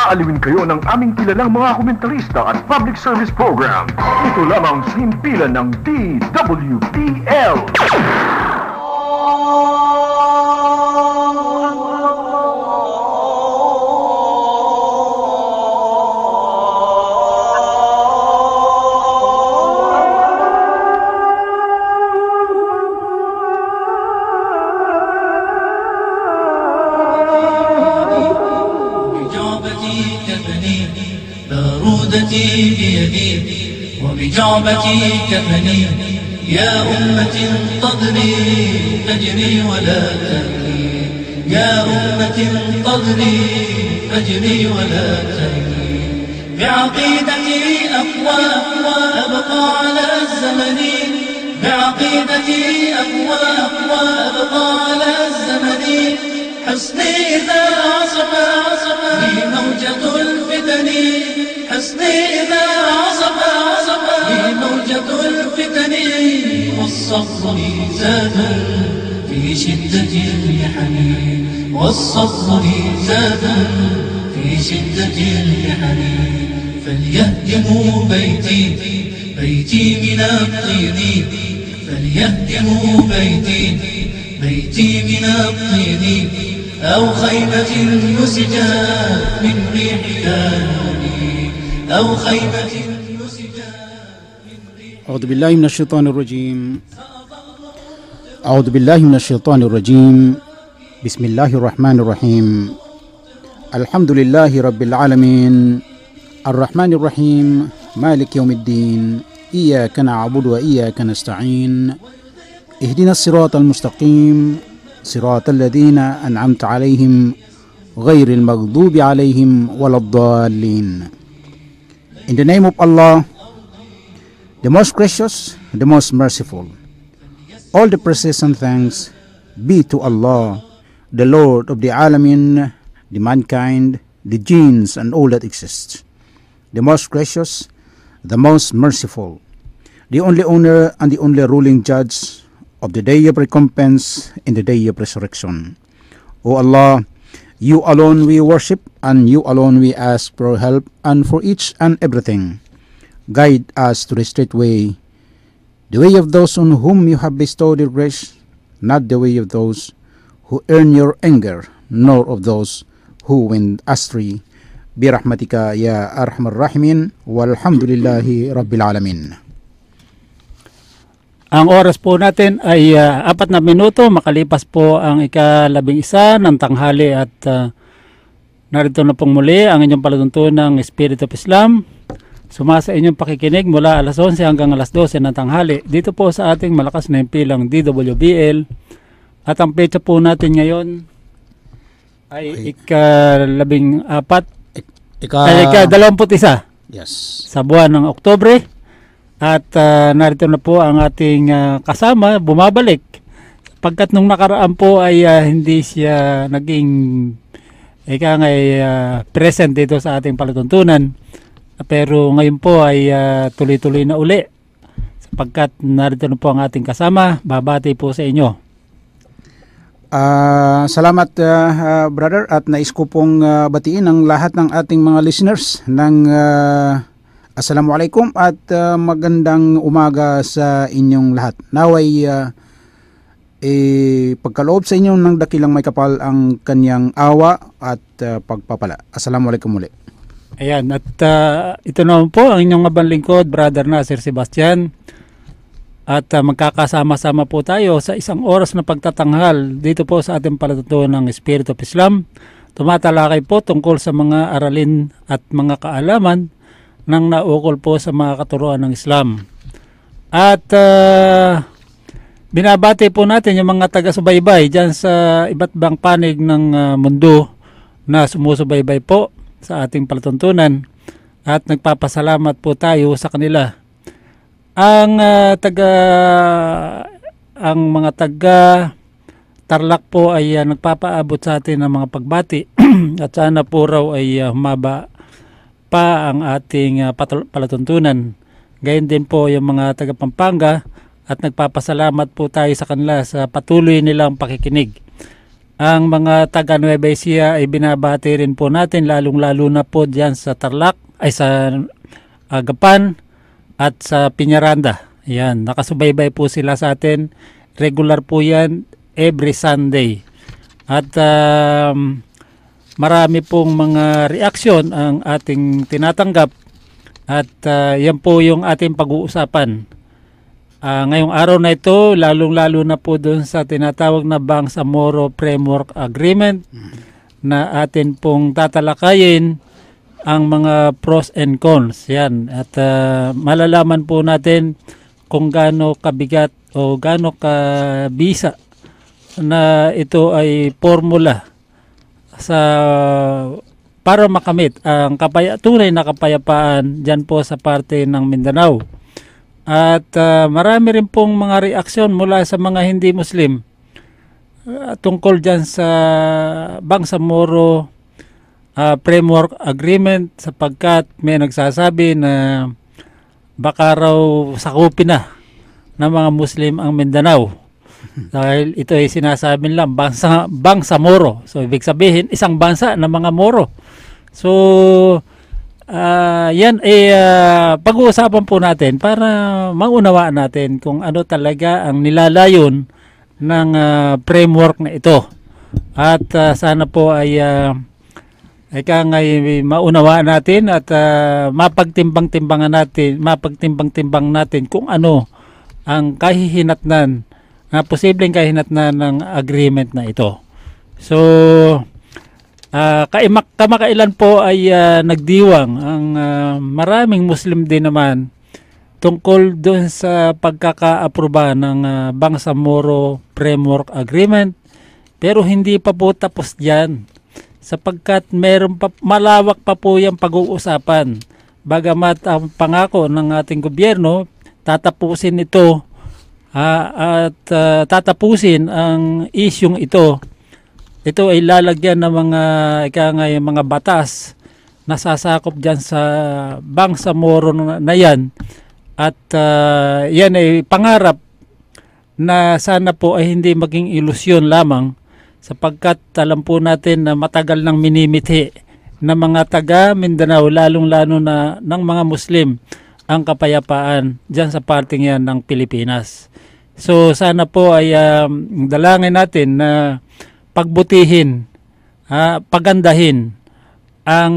Aaliwin kayo ng aming kilalang mga komentarista at public service program. Ito lamang sa himpilan ng DWPL. بيدي وبجعبتي كفني يا أمة انتظري فاجري ولا تهني يا أمة انتظري فاجري ولا تهني بعقيدتي أقوى أبقى على الزمن بعقيدتي أقوى أبقى على الزمن حصني إذا عصف لي موجة الفتن حصني إذا عصف لي موجة الفتن والصبر لي زاد في شدة المحن والصبر لي زاد في شدة المحن فليهدموا بيتي من الطين فليهدموا بيتي من الطين أو خيمة يسجى من ريح كانوني أو خيمة يسجى من ريح. أعوذ بالله من الشيطان الرجيم. أعوذ بالله من الشيطان الرجيم. بسم الله الرحمن الرحيم. الحمد لله رب العالمين الرحمن الرحيم مالك يوم الدين إياك نعبد وإياك نستعين اهدنا الصراط المستقيم صراط الذين أنعمت عليهم غير المغضوب عليهم ولا الضالين. In the name of Allah, the most gracious, the most merciful, all the praises and thanks be to Allah, the Lord of the Alamin, the mankind, the jinns and all that exists, the most gracious, the most merciful, the only owner and the only ruling judge of the day of recompense in the day of resurrection. O Allah, you alone we worship and you alone we ask for help and for each and everything. Guide us to the straight way, the way of those on whom you have bestowed your grace, not the way of those who earn your anger, nor of those who went astray. Birahmatika ya arhamar rahimin walhamdulillahi rabbil alamin. Ang oras po natin ay 4 na minuto, makalipas po ang ika-11 ng tanghali at narito na pong muli ang inyong palatuntunang Spirit of Islam. Sumasa inyong pakikinig mula alas 11 hanggang alas 12 ng tanghali dito po sa ating malakas na himpilang DWBL. At ang petsa po natin ngayon ay ika-21 sa buwan ng Oktubre. At narito na po ang ating kasama, bumabalik. Pagkat nung nakaraan po ay hindi siya naging present dito sa ating palatuntunan. Pero ngayon po ay tuloy-tuloy na uli. Sapagkat narito na po ang ating kasama, babati po sa inyo. Salamat brother, at nais ko pong batiin ang lahat ng ating mga listeners ng Assalamualaikum at magandang umaga sa inyong lahat. Naway pagkaloob sa inyo ng dakilang may kapal ang kanyang awa at pagpapala. Assalamualaikum muli. Ayan, at ito naman po ang inyong abang lingkod, Brother Nasir Sebastian. At magkakasama-sama po tayo sa isang oras na pagtatanghal dito po sa ating palatuntunan ng Spirit of Islam. Tumatalakay po tungkol sa mga aralin at mga kaalaman nang naukol po sa mga katuruan ng Islam. At binabati po natin yung mga taga-subaybay dyan sa iba't ibang panig ng mundo na sumusubaybay po sa ating palatuntunan. At nagpapasalamat po tayo sa kanila. Ang mga taga Tarlac po ay nagpapaabot sa atin ng mga pagbati at sana po raw ay humaba pa ang ating palatuntunan. Gayon din po yung mga taga Pampanga at nagpapasalamat po tayo sa kanila sa patuloy nilang pakikinig. Ang mga taga Nueva Ecija ay binabati rin po natin, lalong-lalo na po diyan sa Tarlac, ay sa Agapan at sa Piñaranda. Yan, nakasubaybay po sila sa atin. Regular po yan every Sunday. At marami pong mga reaksyon ang ating tinatanggap. At yan po yung ating pag-uusapan. Ngayong araw na ito, lalong-lalo na po doon sa tinatawag na Bangsamoro Framework Agreement na atin pong tatalakayin ang mga pros and cons. Yan. At malalaman po natin kung gaano kabigat o gaano kabisa na ito ay formula para makamit ang tunay na kapayapaan dyan po sa parte ng Mindanao. At marami rin pong mga reaksyon mula sa mga hindi Muslim tungkol dyan sa Bangsamoro Framework Agreement, sapagkat may nagsasabi na baka raw sakupin na ng mga Muslim ang Mindanao. Dahil ito ay sinasabi lang Bangsamoro. So ibig sabihin isang bansa ng mga Moro. So yan ay pag-uusapan po natin para maunawaan natin kung ano talaga ang nilalayon ng framework na ito. At sana po ay maunawaan natin at mapagtimbang-timbang natin kung ano ang kahihinatnan, posibleng kahihinatnan ng agreement na ito. So kamakailan po ay nagdiwang ang maraming Muslim din naman tungkol doon sa pagkaka-aproba ng Bangsamoro Framework Agreement, pero hindi pa po tapos diyan, sapagkat malawak pa po yung pag-uusapan. Bagamat ang pangako ng ating gobyerno, tatapusin ito at tatapusin ang isyung ito. Ito ay lalagyan ng mga batas na sasakop dyan sa Bangsamoro na yan. At yan ay pangarap na sana po ay hindi maging ilusyon lamang, sapagkat alam po natin na matagal nang minimithi ng mga taga Mindanao, lalong-lalo na ng mga Muslim, ang kapayapaan dyan sa parting yan ng Pilipinas. So sana po ay dalangin natin na pagbutihin, pagandahin ang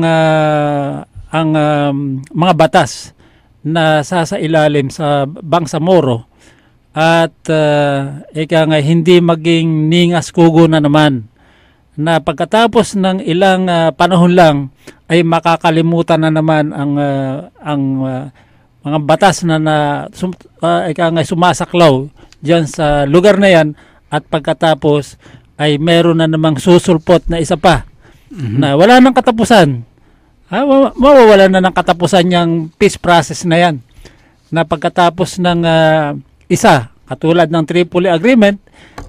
mga batas na sasailalim sa Bangsamoro at hindi maging ningas kugo na naman na pagkatapos ng ilang panahon lang ay makakalimutan na naman ang mga batas na sumasaklaw diyan sa lugar na yan, at pagkatapos ay meron na namang susulpot na isa pa na wala nang katapusan. Mawawala na ng katapusan yung peace process na yan, na pagkatapos ng isa, katulad ng Tripoli Agreement,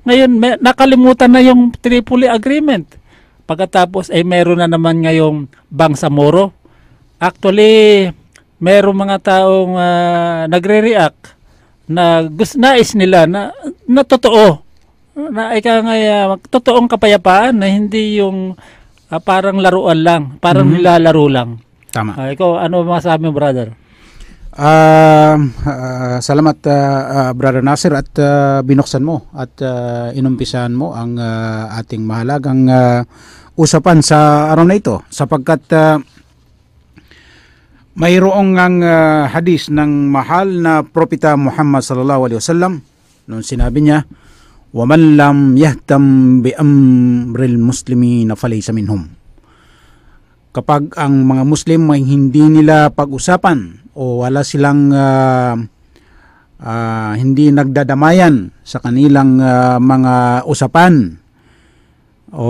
ngayon nakalimutan na yung Tripoli Agreement. Pagkatapos ay meron na naman ngayong Bangsamoro. Actually, meron mga taong nagre-react na nais nila na totoo, na totoong kapayapaan, na hindi yung parang laruan lang, parang nilalaro lang. Tama. Ikaw, ano masasabi mo, brother? Salamat Brother Nasir, at binuksan mo at inumpisahan mo ang ating mahalagang usapan sa araw na ito, sapagkat mayroong ang hadis ng mahal na propeta Muhammad sallallahu alaihi wasallam, noon sinabi niya, وَمَنْ لَمْ يَهْتَمْ بِأَمْرِ الْمُسْلِمِينَ فَلَيْسَ مِنْهُمْ. Kapag ang mga Muslim ay hindi nila pag-usapan o wala silang hindi nagdadamayan sa kanilang mga usapan o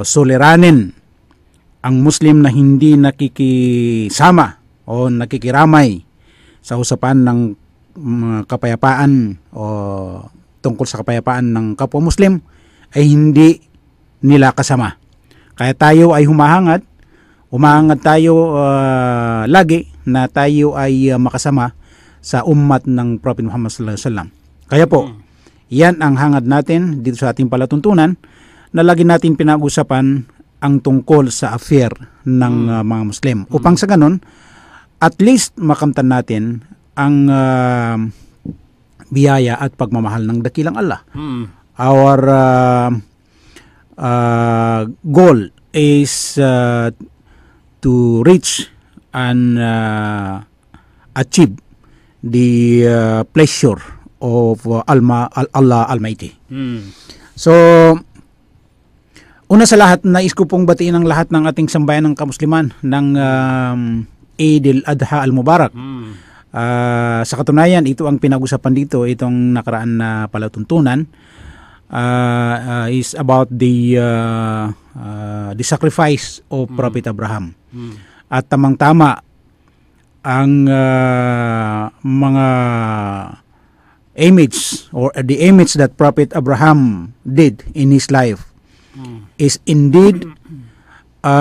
suliranin ang Muslim na hindi nakikisama o nakikiramay sa usapan ng kapayapaan o tungkol sa kapayapaan ng kapwa Muslim, ay hindi nila kasama. Kaya tayo ay humahangat tayo lagi na tayo ay makasama sa ummat ng Prophet Muhammad sallallahu alaihi wasallam. Kaya po, yan ang hangad natin dito sa ating palatuntunan, na lagi natin pinag-usapan ang tungkol sa affair ng mga Muslim. Upang sa ganun, at least makamtan natin ang biyaya at pagmamahal ng dakilang Allah. Our goal is to reach and achieve the pleasure of Allah Almighty. So, una sa lahat, nais ko pong batiin ang lahat ng ating sambayan ng kamusliman ng Eid al-Adha al-Mubarak. Sa katunayan, ito ang pinag-usapan dito, itong nakaraan na palatuntunan, is about the sacrifice of Prophet Abraham. At tamang-tama ang mga image or the image that Prophet Abraham did in his life is indeed a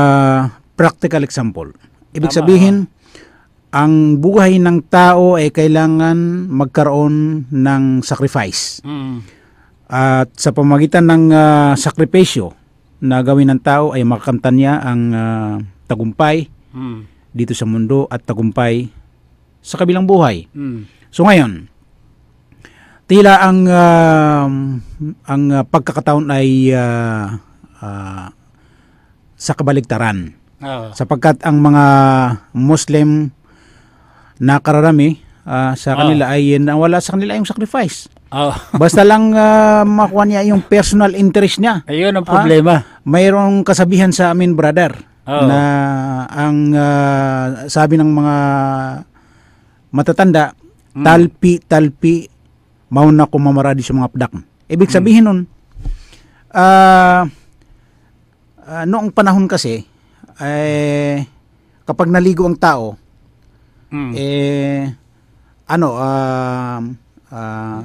practical example. Ibig sabihin, ang buhay ng tao ay kailangan magkaroon ng sacrifice. At sa pamagitan ng sakripisyo na gawin ng tao ay makakamtan niya ang tagumpay dito sa mundo at tagumpay sa kabilang buhay. So ngayon, tila ang pagkakataon ay sa kabaligtaran. Sapagkat ang mga Muslim na kararami sa kanila ay wala sa kanila yung sacrifice. Basta lang makuha niya yung personal interest niya. Ayun ang problema. Mayroong kasabihan sa amin, brother, na ang sabi ng mga matatanda, talpi mauna ko mamaradi sa mga pdak. Ibig sabihin nun, noong panahon kasi, kapag naligo ang tao,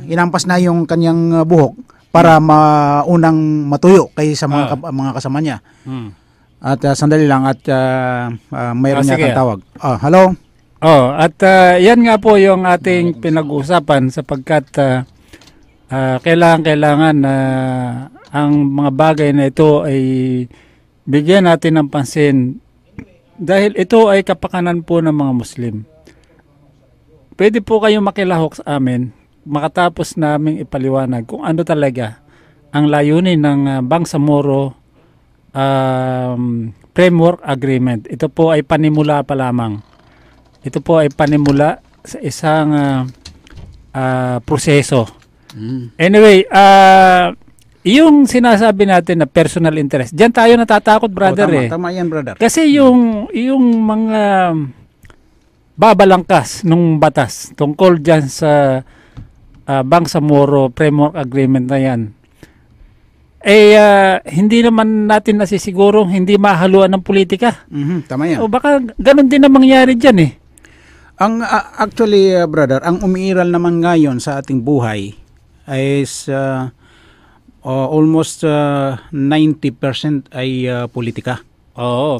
inampas na yung kanyang buhok para maunang matuyo kaysa mga kasama niya. At sandali lang at mayroon niya kang tawag. Hello? At yan nga po yung ating pinag-uusapan sapagkat kailangan na ang mga bagay na ito ay bigyan natin ng pansin dahil ito ay kapakanan po ng mga Muslim. Pwede po kayong makilahok sa amin makatapos naming ipaliwanag kung ano talaga ang layunin ng Bangsamoro Framework Agreement. Ito po ay panimula pa lamang. Ito po ay panimula sa isang proseso. Anyway, yung sinasabi natin na personal interest, diyan tayo natatakot, brother. Tama yan, brother. Kasi yung mga babalangkas nung batas tungkol diyan sa Bangsamoro Framework Agreement na yan, hindi naman natin nasisiguro, hindi mahaluan ng politika. Tama yan. O baka ganun din ang mangyari diyan Actually, brother, ang umiiral naman ngayon sa ating buhay is almost 90% ay politika.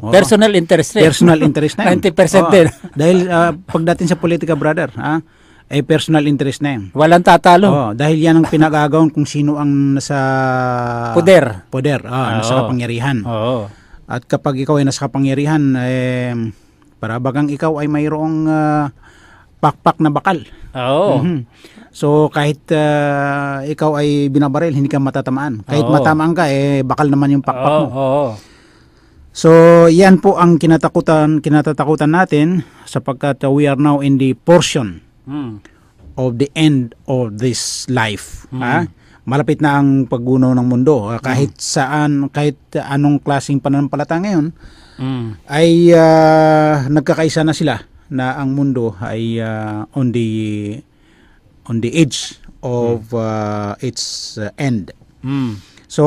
Personal interest rin. Personal interest na yun. 90% din. Dahil pagdating sa politika, brother, ay personal interest na yun. Walang tatalo. Dahil yan ang pinag-agawan kung sino ang nasa Poder, nasa kapangyarihan. At kapag ikaw ay nasa kapangyarihan, para bagang ikaw ay mayroong pakpak na bakal. So kahit ikaw ay binabaril, hindi ka matatamaan. Kahit matamaan ka, bakal naman yung pakpak mo. So yan po ang kinatatakutan natin sapagkat we are now in the portion of the end of this life. Malapit na ang paggunaw ng mundo. Kahit saan, kahit anong klaseng pananampalataya ngayon, ay nagkakaisa na sila na ang mundo ay on the edge of its end. So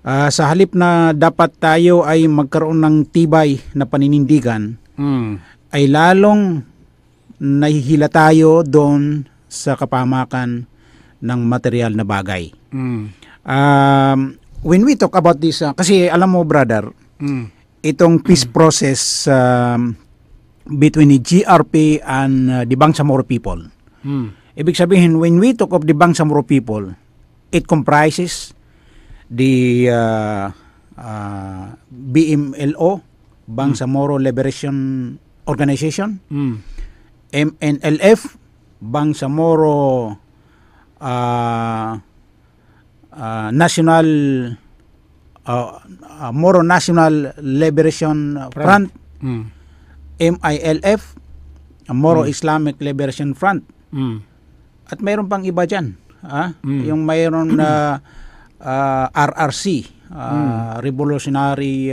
sa halip na dapat tayo ay magkaroon ng tibay na paninindigan, ay lalong nahihila tayo doon sa kapahamakan ng material na bagay. When we talk about this, kasi alam mo, brother, itong peace process between the GRP and the Bangsamoro people. Ibig sabihin, when we talk of the Bangsamoro people, it comprises the BMLO, Bangsamoro Liberation Organization, MNLF, Bangsamoro National Moro National Liberation Front, MILF, Moro Islamic Liberation Front. At mayroon pang iba dyan. Yung mayroon na RRC, Revolutionary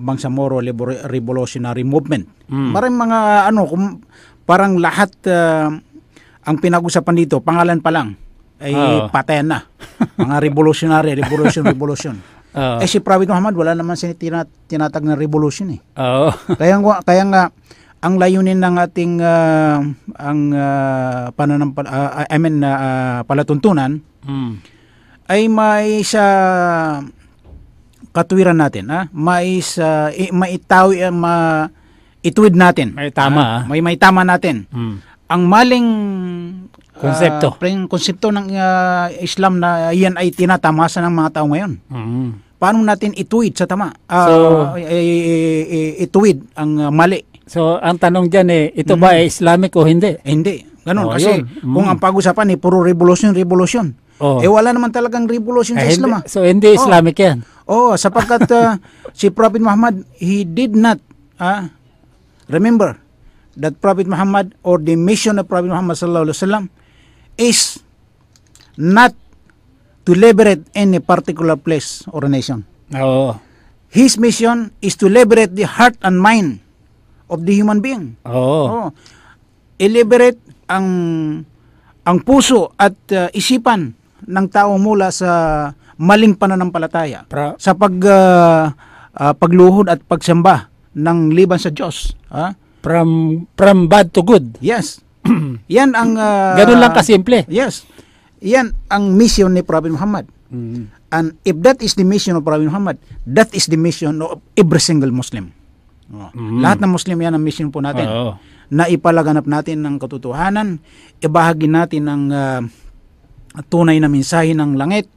Bangsamoro Revolutionary Movement. Maraming mga parang lahat ang pinag-usapan dito, pangalan pa lang ay patayan na. Mga revolution. Si Prophet Muhammad wala naman tinatag na revolution eh. Kaya nga ang layunin ng ating palatuntunan ay may sa katuwiran natin, ituwid natin. May tama. May tama natin. Ang maling konsepto ng Islam na yan ay tinatamasa ng mga tao ngayon. Paano natin ituwid sa tama? Ituwid ang mali. So, ang tanong dyan ito ba ay Islamic o hindi? Hindi. Ganun. Kasi kung ang pag-usapan puro revolution. Wala naman talagang revolution sa Islam. So, hindi Islamic yan? Sapagkat si Prophet Muhammad, he did not remember that Prophet Muhammad or the mission of Prophet Muhammad sallallahu alaihi wasallam is not to liberate any particular place or nation. His mission is to liberate the heart and mind of the human being. I-liberate ang puso at isipan ng tao mula sa maling pananampalataya sa pagluhod at pagsamba ng liban sa Diyos. From bad to good. Yes. Yan ang ganun lang kasimple. Yes. Yan ang mission ni Prophet Muhammad. And if that is the mission of Prophet Muhammad, that is the mission of every single Muslim. Lahat ng Muslim yan ang mission po natin. Na ipalaganap natin ng katotohanan, ibahagi natin ang tunay na mensahe ng langit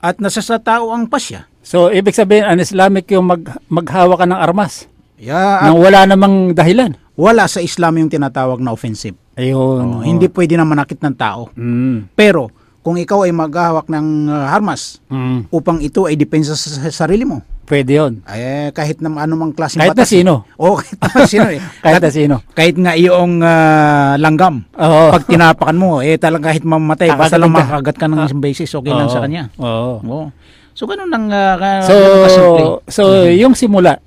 at nasa sa tao ang pasya. So, ibig sabihin, un-Islamic yung maghawa ka ng armas? Nang wala namang dahilan? Wala sa Islam yung tinatawag na offensive. Ayun. Hindi pwede na manakit ng tao. Pero, kung ikaw ay maghahawak ng armas upang ito ay depensa sa sarili mo, pwede yun. Kahit na anumang klaseng kahit batas. Na sino. Kahit na sino. Kahit na sino. Kahit nga iyong langgam. Pag tinapakan mo, talagang kahit mamatay, basta lang makagat ka ng isang basis, okay lang sa kanya. So, ganun lang. So, yung simula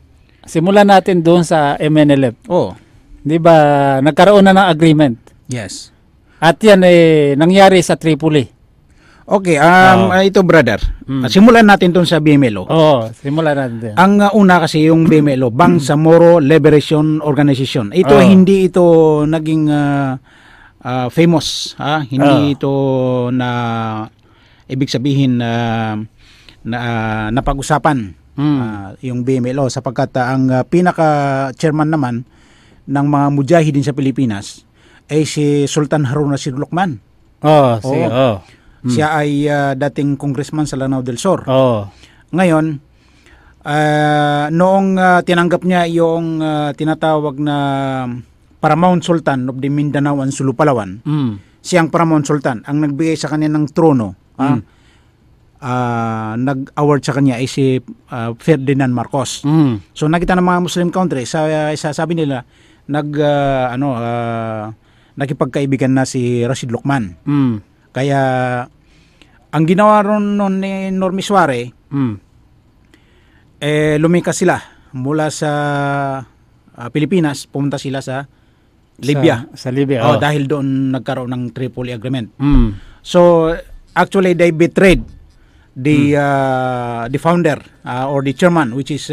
natin doon sa MNLF. Di ba, nagkaroon na ng agreement? Yes. At yan nangyari sa Tripoli. Okay, ito brother. Simulan natin doon sa BMLO. Simulan natin. Ang una kasi yung BMLO, Bangsamoro Liberation Organization. Ito hindi ito naging famous, hindi ito na ibig sabihin na napag-usapan yung BMLO sapagkat ang pinaka-chairman naman ng mga mujahidin sa Pilipinas ay si Sultan Harun Rashid Lucman. Siya ay dating congressman sa Lanao del Sur. Ngayon, noong tinanggap niya yung tinatawag na Paramount Sultan of the Mindanao and Sulu Palawan, siyang Paramount Sultan, ang nagbigay sa kanya ng trono, nag-award sa kanya ay si Ferdinand Marcos. So nakita ng mga Muslim country, sabi nila, nakipagkaibigan na si Rashid Lucman. Kaya ang ginawa ron ni Normie Suare, lumikas sila mula sa Pilipinas, pumunta sila sa Libya. Sa Libya. Dahil doon nagkaroon ng Tripoli Agreement. So actually they betrayed the founder or the chairman, which is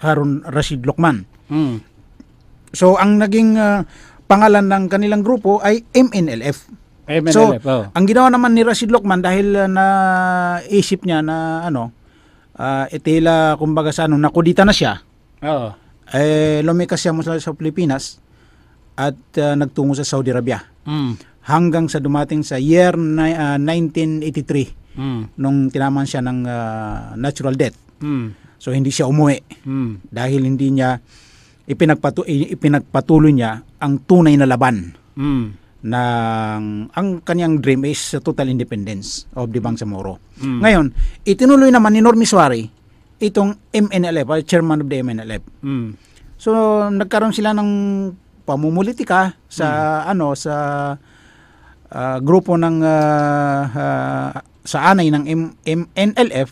Harun Rashid Lucman. So ang naging pangalan ng kanilang grupo ay MNLF. So, ang ginawa naman ni Rashid Lucman dahil naisip niya na itila kumbaga sa nakudita na siya. Lumikas siya mula sa Pilipinas at nagtungo sa Saudi Arabia. Hanggang sa dumating sa year 1983 nung tinaman siya ng natural death. So hindi siya umuwi dahil hindi niya ipinagpatuloy niya ang tunay na laban ng ang kanyang dream is total independence of the Bangsamoro. Ngayon, itinuloy naman ni Normie Suarez itong MNLF, chairman of the MNLF. So nagkaroon sila ng pamumulitika sa sa grupo ng sa anay ng MNLF.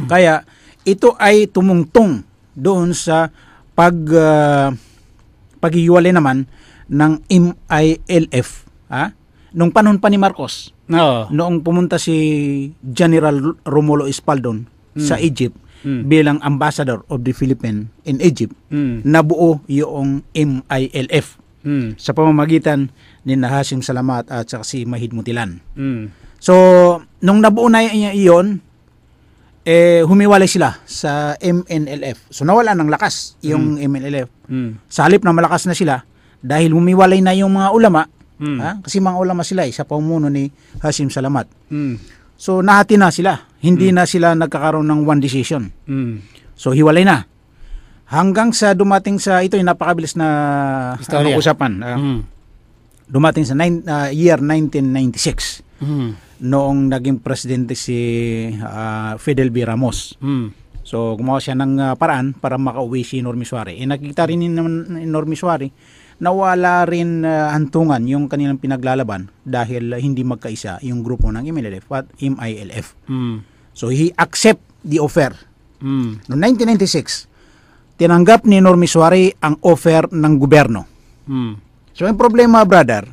Kaya ito ay tumungtong doon sa paghiwalay naman ng MILF, nung panahon pa ni Marcos. Noong pumunta si General Romulo Espaldon sa Egypt bilang ambassador of the Philippines in Egypt, nabuo yung MILF sa pamamagitan ni Hasim Salamat at saka si Mahid Mutilan. So, nung nabuo na iyon, humiwalay sila sa MNLF. So, nawala ng lakas yung MNLF. Sa halip na malakas na sila, dahil humiwalay na yung mga ulama, kasi mga ulama sila sa pamumuno ni Hasim Salamat. So, nahati na sila. Hindi na sila nagkakaroon ng one decision. So, hiwalay na. Hanggang sa dumating sa, ito yung napakabilis na usapan. Dumating sa year 1996. Noong naging presidente si Fidel B. Ramos. So, gumawa siya ng paraan para makauwi si Normie Suarez. Nakikita rin ni Normie Suarez na wala rin hantungan yung kanilang pinaglalaban dahil hindi magkaisa yung grupo ng MNLF at MILF. So, he accept the offer. Noong 1996, tinanggap ni Normie Suarez ang offer ng gobyerno. So, ang problema, brother,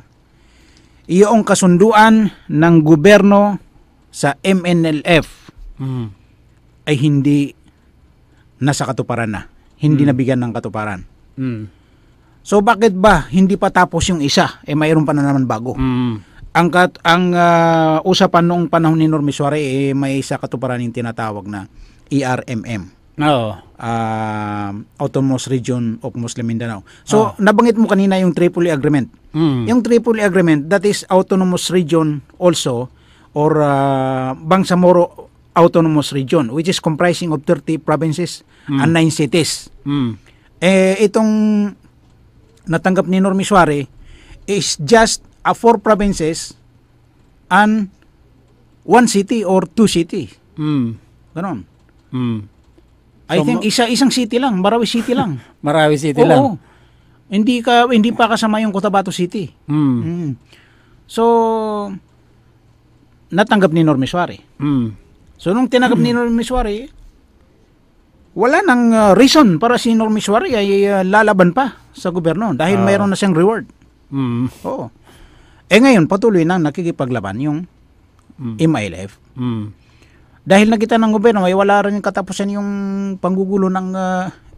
iyong kasunduan ng gobyerno sa MNLF ay hindi nasa katuparan na. Hindi nabigyan ng katuparan. So bakit ba hindi pa tapos yung isa? Mayroon pa na naman bago. Ang usapan noong panahon ni Normie Suarez may isa katuparan yung tinatawag na ERMM. Autonomous Region of Muslim Mindanao. So nabanggit mo kanina yung Tripoli Agreement. Yung Tripoli Agreement, that is Autonomous Region also, or Bangsamoro Autonomous Region, which is comprising of 30 provinces and 9 cities. Itong natanggap ni Normie Suarez is just 4 provinces and 1 city or 2 cities. Ganon. I think isang city lang, Marawi City lang. Marawi City lang. Hindi pa kasama yung Cotabato City. So natanggap ni Normie Suarez. So nung tinanggap ni Normie Suarez, wala nang reason para si Normie Suarez ay lalaban pa sa gobyerno dahil mayroon na siyang reward. Oo. Ngayon patuloy nang nakikipaglaban yung MILF. Dahil nakita ng gobyerno ay wala rin katapusan yung panggugulo ng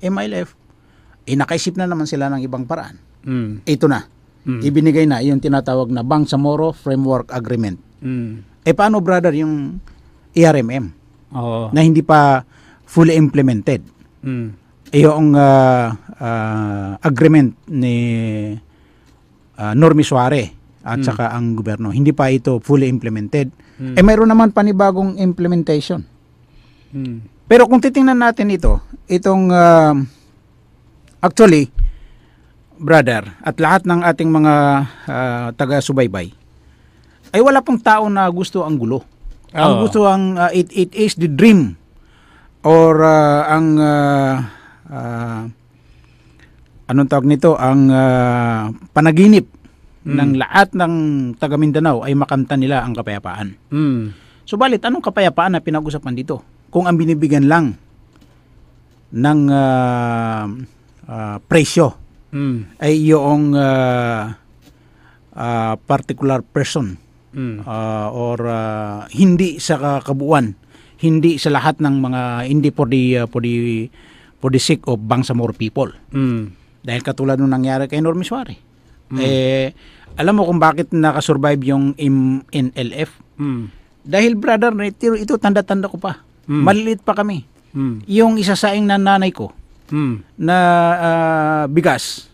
MILF, nakaisip na naman sila ng ibang paraan. Ito na. Ibinigay na yung tinatawag na Bangsamoro Framework Agreement. Paano, brother, yung ERMM na hindi pa fully implemented? Yung agreement ni Normie Suarez at saka ang gobyerno, hindi pa ito fully implemented. Mayroon naman panibagong implementation. Pero kung titingnan natin itong actually, brother, at lahat ng ating mga taga-subaybay, ay wala pong tao na gusto ang gulo. Ang gusto it is the dream or ang anong tawag nito, ang panaginip ng lahat ng taga Mindanao ay makamtan nila ang kapayapaan. Subalit, anong kapayapaan na pinag-usapan dito? Kung ang binibigyan lang ng presyo ay yung particular person or hindi sa kabuuan, hindi sa lahat ng mga, hindi for the sake of Bangsamoro people. Dahil katulad nung nangyari kay Normie Suarez. Alam mo kung bakit nakasurvive yung MNLF? Dahil, brother, ito tanda-tanda ko pa. Maliliit pa kami. Yung isasaing na nanay ko na bigas,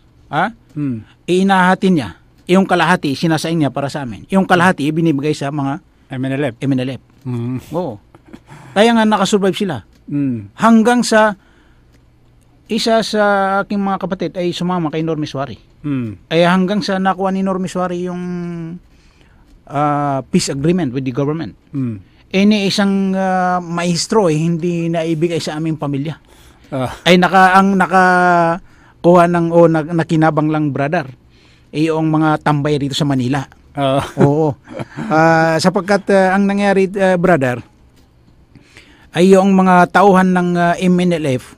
inahati niya. Yung kalahati, sinasaing niya para sa amin. Yung kalahati, ibinibigay sa mga MNLF. MNLF. Mm. Oo. Kaya nga nakasurvive sila. Mm. Hanggang sa isa sa aking mga kapatid ay sumama kay Normis Wari. Mm. Ay hanggang sa nakuha ni Normis Wari yung peace agreement with the government. Mm. Ni isang maestro hindi naibigay sa aming pamilya. Ah. Ay nakakuha ng nakinabang lang, brother. Yung mga tambay rito sa Manila. Oo. Sapagkat ang nangyari, brother, ay yung mga tauhan ng MNLF,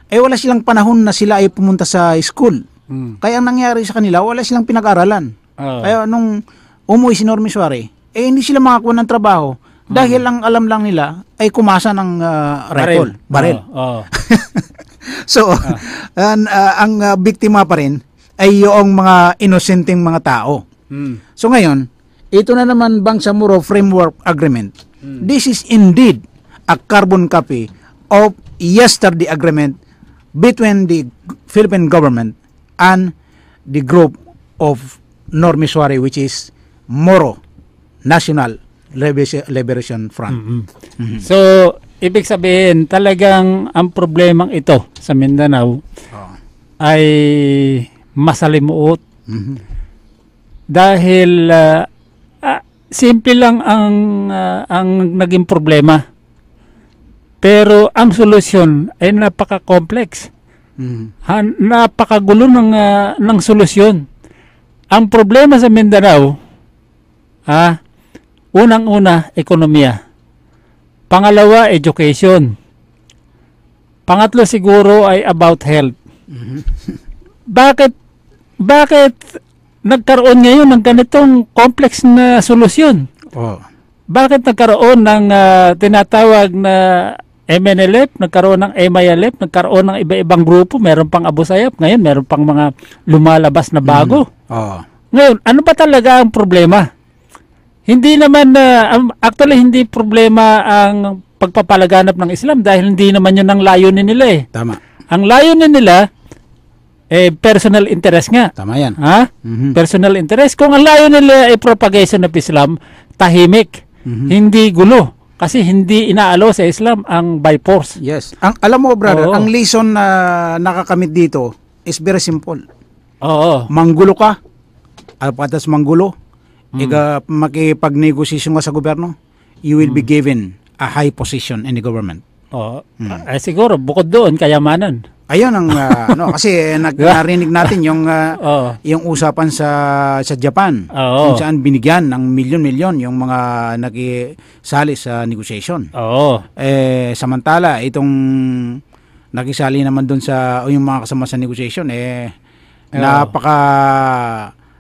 ay wala silang panahon na sila ay pumunta sa school. Mm. Kaya ang nangyari sa kanila, wala silang pinag-aralan. Kaya nung umuwi si Normis Wari, hindi sila makakuha ng trabaho dahil ang alam lang nila ay kumasa ng rifle, baril. So, ang biktima pa rin ay yung mga inosenteng mga tao. Mm. So ngayon, ito na naman Bangsamoro Framework Agreement. This is indeed a carbon copy of yesterday agreement between the Philippine government and the group of Normis Wari, which is Moro National Liberation Front. Mm-hmm. So, ibig sabihin, talagang ang problemang ito sa Mindanao ay masalimuot. Mhm. Dahil simple lang ang naging problema. Pero ang solusyon ay napaka-complex. Napakagulo ng solusyon. Ang problema sa Mindanao, unang-una, ekonomiya. Pangalawa, education. Pangatlo siguro ay about health. Bakit nagkaroon ngayon ng ganitong complex na solusyon? Bakit nagkaroon ng tinatawag na MNLF, nagkaroon ng MILF, nagkaroon ng iba-ibang grupo, meron pang Abu Sayyaf, ngayon meron pang mga lumalabas na bago. Ngayon, ano ba talaga ang problema? Hindi naman, actually hindi problema ang pagpapalaganap ng Islam dahil hindi naman yun ang layunin nila eh. Tama. Ang layunin nila, personal interest nga. Tama yan. Personal interest. Kung ang layunin nila ay propagation of Islam, tahimik, hindi gulo. Kasi hindi inaalo sa Islam ang by force. Yes. Alam mo, brother, ang lesson na nakakamit dito is very simple. Manggulo ka, patas manggulo, makipag-negosasyon ka sa gobyerno, you will be given a high position in the government. Siguro, bukod doon, kayamanan. Ayun ang kasi narinig natin yung usapan sa Japan kung saan binigyan ng milyon-milyon yung mga nakisali sa negotiation. Samantala itong nakisali naman doon sa yung mga kasama sa negotiation napaka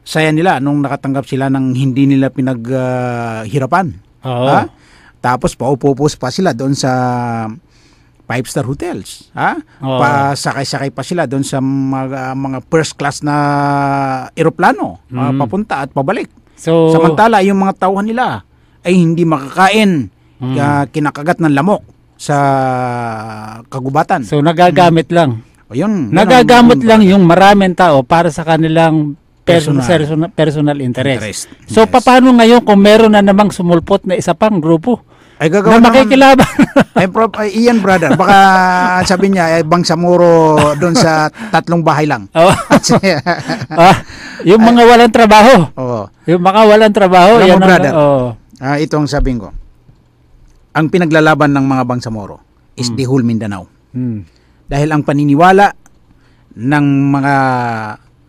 saya nila nung nakatanggap sila ng hindi nila pinaghirapan. Tapos paupo-upos pa sila doon sa 5-star hotels. Pasakay-sakay pa sila doon sa mga first class na eroplano, papunta at pabalik. So, samantala, yung mga tauhan nila ay hindi makakain, kinakagat ng lamok sa kagubatan. So, nagagamit lang. Nagagamit lang yung maraming tao para sa kanilang personal interest. So, paano ngayon kung meron na namang sumulpot na isa pang grupo? Ay gagawin na makikilaban. Iyan, brother, baka sabi niya Bangsamoro doon sa 3 bahay lang. Yung mga walang trabaho. Yung mga walang trabaho. Yan brother. Ito ang sabihin ko. Ang pinaglalaban ng mga Bangsamoro is the whole Mindanao. Dahil ang paniniwala ng mga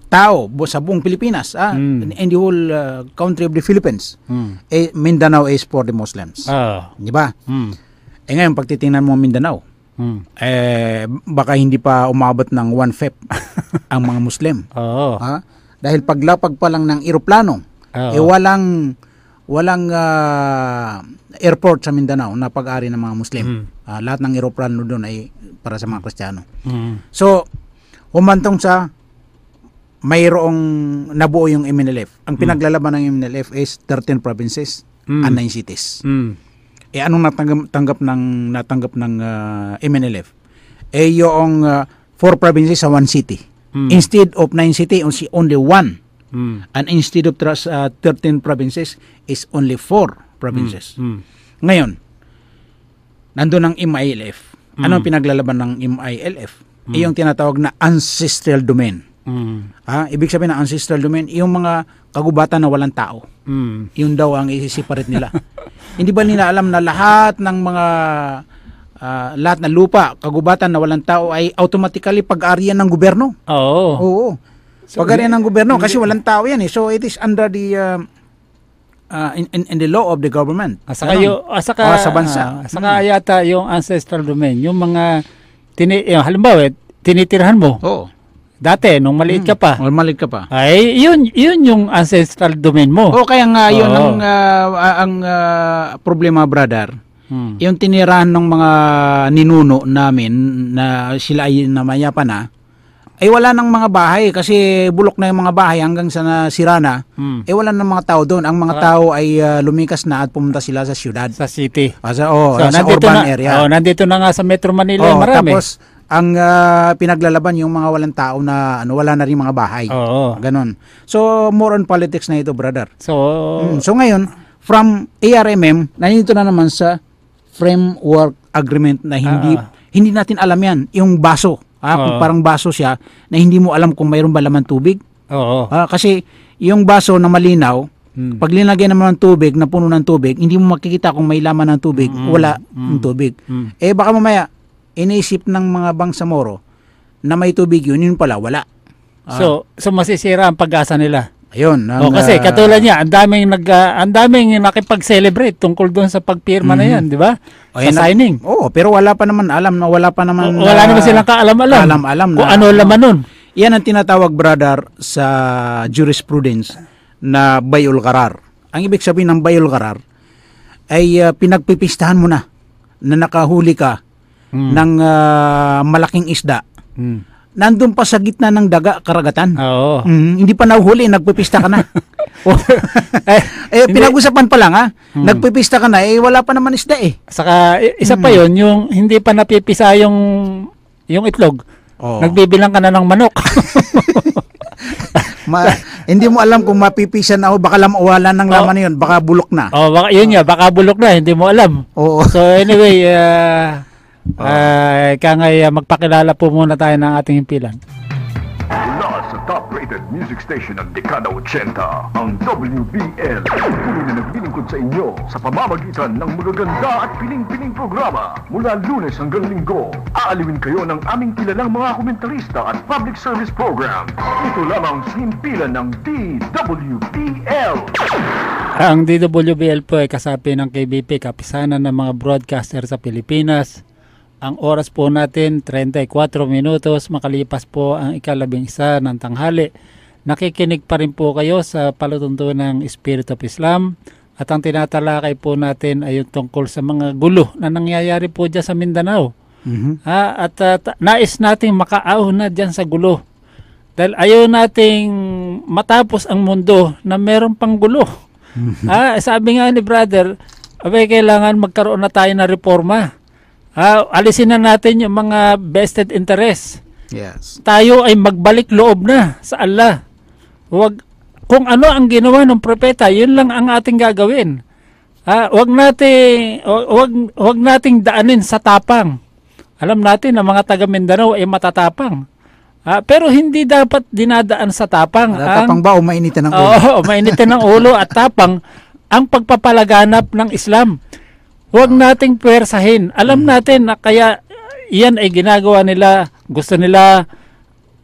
tao sa buong Pilipinas, in the whole country of the Philippines, Mindanao is for the Muslims. Di ba? Ngayon, pag titingnan mo Mindanao, baka hindi pa umabot ng 1/5 ang mga Muslim. Dahil paglapag pa lang ng eroplano, walang airport sa Mindanao na pag-ari ng mga Muslim. Lahat ng eroplano doon ay para sa mga Kristiyano. So, humantong sa mayroong nabuo yung MNLF. Ang pinaglalaban ng MNLF is 13 provinces and 9 cities. Anong natanggap ng MNLF? Yung 4 provinces sa 1 city. Instead of 9 cities, only 1. And instead of 13 provinces is only 4 provinces. Ngayon, nandun ang MILF. Ano ang pinaglalaban ng MILF? Yung tinatawag na ancestral domain. Ibig sabihin ng ancestral domain, yung mga kagubatan na walang tao. Yun daw ang isi-separate nila. Hindi ba nila alam na lahat ng mga lahat ng lupa, kagubatan na walang tao ay automatically pag-arian ng gobyerno? Oo. Pag-arian ng gobyerno kasi walang tao yan eh. So it is under the in the law of the government. Sa bansa. Saka yata yung ancestral domain, yung mga halimbawa, tinitirahan mo. Oo. Dati, nung maliit ka pa. Maliit ka pa. Ay, yun yung ancestral domain mo. Kaya nga, yun ang problema, brother. Yung tinirahan ng mga ninuno namin na sila ay namayapa na, ay wala nang mga bahay kasi bulok na yung mga bahay hanggang sa nasira na. Wala nang mga tao doon. Ang mga tao ay lumikas na at pumunta sila sa syudad. Sa city. Sa urban area. Nandito na nga sa Metro Manila marami. Tapos, ang pinaglalaban yung mga walang tao na wala na rin mga bahay. Ganon. So, more on politics na ito, brother. So ngayon, from ARMM, nandito na naman sa framework agreement na hindi natin alam yan. Yung baso. Kung parang baso siya na hindi mo alam kung mayroon ba laman tubig. Kasi yung baso na malinaw, pag linagyan naman ng tubig, na puno ng tubig, hindi mo makikita kung may laman ng tubig, wala ng tubig. Baka mamaya, iniisip ng mga Bangsamoro na may tubig yun pala, wala. So masisira ang pag-asa nila. Ayun. Kasi katulad niya, ang daming nakipag-celebrate tungkol doon sa pagpirma na yan, di ba? Sa signing. Pero wala pa naman alam na wala naman silang kaalam-alam. Kung ano laman nun. Yan ang tinatawag, brother, sa jurisprudence na bayul qarar. Ang ibig sabihin ng bayul qarar ay pinagpipistahan mo na nakahuli ka ng malaking isda. Nandun pa sa gitna ng daga, karagatan. Hindi pa nahuhuli, nagpipista ka na. Pinag-usapan pa lang nagpipista ka na, wala pa naman isda eh. Saka isa pa yon, yung hindi pa napipisa yung itlog. Nagbibilang ka na ng manok. Hindi mo alam kung mapipisa na o baka wala ng laman na yun, baka bulok na. Baka bulok na, hindi mo alam. So anyway, magpakilala po muna tayo ng ating himpilan. Mula sa top-rated music station ng Dekada 80, ang WBL. Tuloy na naglilingkod sa inyo sa pamamagitan ng magaganda at piling-piling programa. Mula Lunes hanggang Linggo, aaliwin kayo ng aming kilalang mga komentarista at public service program. Ito lamang sa himpilan ng DWBL. Ang DWBL po ay kasapi ng KBP, Kapisanan ng mga broadcaster sa Pilipinas. Ang oras po natin, 34 minutos, makalipas po ang ika-11 ng tanghali. Nakikinig pa rin po kayo sa palatuntunan ng Spirit of Islam. At ang tinatalakay po natin ay yung tungkol sa mga gulo na nangyayari po dyan sa Mindanao. At nais nating makaaw na dyan sa gulo. Dahil ayaw nating matapos ang mundo na meron pang gulo. Sabi nga ni brother, kailangan magkaroon na tayo ng reforma. Alisin na natin yung mga vested interest. Yes. Tayo ay magbalik loob na sa Allah. Kung ano ang ginawa ng propeta, yun lang ang ating gagawin. Wag nating daanin sa tapang. Alam natin na mga taga Mindanao ay matatapang. Pero hindi dapat dinadaan sa tapang. Tapang ba o mainitin ng ulo? Oo, mainitin ng ulo at tapang ang pagpapalaganap ng Islam. Huwag nating puwersahin. Alam natin na kaya yan ay ginagawa nila. Gusto nila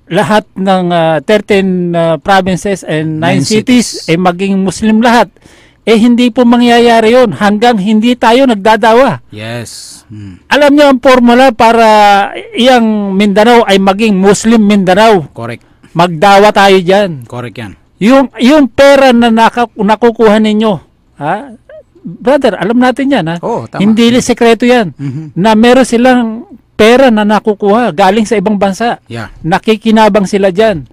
lahat ng 13 provinces and 9 cities ay maging Muslim lahat. Hindi po mangyayari yun hanggang hindi tayo nagdadawa. Yes. Alam niyo ang formula para iyang Mindanao ay maging Muslim Mindanao. Correct. Magdawa tayo dyan. Correct yan. Yung pera na nakukuha ninyo, brother, alam natin yan. Tama. Hindi sekreto yan. Na meron silang pera na nakukuha galing sa ibang bansa. Yeah. Nakikinabang sila dyan.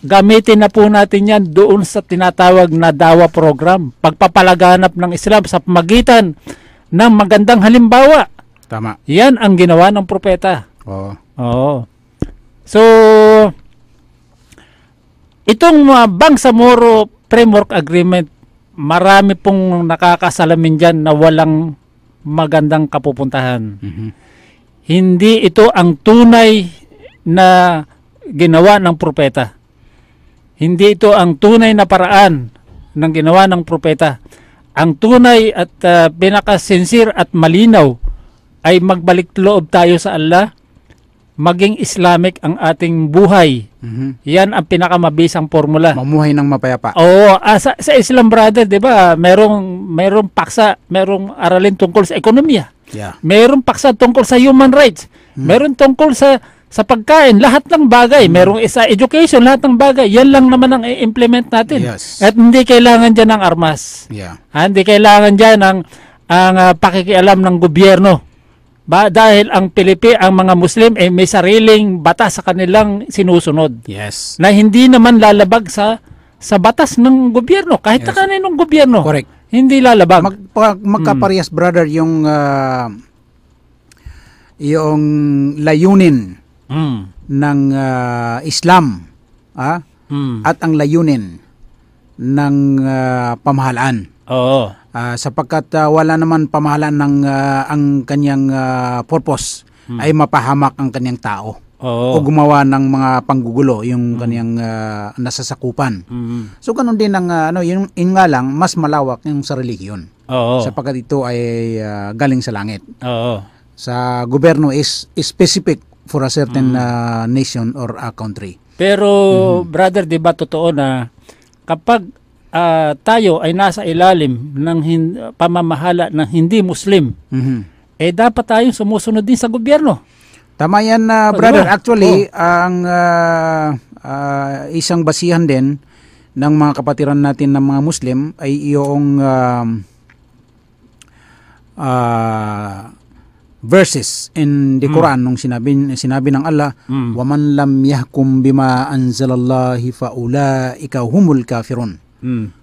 Gamitin na po natin yan doon sa tinatawag na dawa program. Pagpapalaganap ng Islam sa pamagitan ng magandang halimbawa. Tama. Yan ang ginawa ng propeta. Oo. So, itong Bangsamoro Framework Agreement, marami pong nakakasalamin dyan na walang magandang kapupuntahan. Hindi ito ang tunay na ginawa ng propeta. Hindi ito ang tunay na paraan ng ginawa ng propeta. Ang tunay at pinakasinsir at malinaw ay magbalik loob tayo sa Allah, maging Islamic ang ating buhay. Yan ang pinakamabisang formula. Mamuhay ng mapayapa. Oo, sa Islam, brother, 'di ba? Merong paksa, merong aralin tungkol sa ekonomiya. Yeah. Merong paksa tungkol sa human rights. Meron tungkol sa pagkain, lahat ng bagay. Merong sa education, lahat ng bagay. Yan lang naman ang i-implement natin. Yes. At hindi kailangan diyan ng armas. Yeah. Hindi kailangan diyan ng pakikialam ng gobyerno. Dahil ang mga Muslim may sariling batas sa kanilang sinusunod. Yes. Na hindi naman lalabag sa batas ng gobyerno. Kahit na kaninong gobyerno. Correct. Hindi lalabag. Magkaparehas, brother, yung layunin ng Islam at ang layunin ng pamahalaan. Oo. Sapagkat wala naman pamahalaan ng ang kanyang purpose ay mapahamak ang kanyang tao. Oo. O gumawa ng mga panggugulo yung kanyang nasasakupan. So ganun din ang yung nga lang mas malawak yung sa relihiyon. Oo. Sapagkat ito ay galing sa langit. Oo. Sa gobyerno is specific for a certain nation or a country. Pero brother, 'di ba totoo na kapag tayo ay nasa ilalim ng pamamahala ng hindi Muslim, dapat tayong sumusunod din sa gobyerno. Tama yan, brother. Actually, ang isang basihan din ng mga kapatiran natin ng mga Muslim ay yung verses in the Quran nung sinabi ng Allah, "Waman lam yahkum bima anzalallahi faulaika humul kafirun."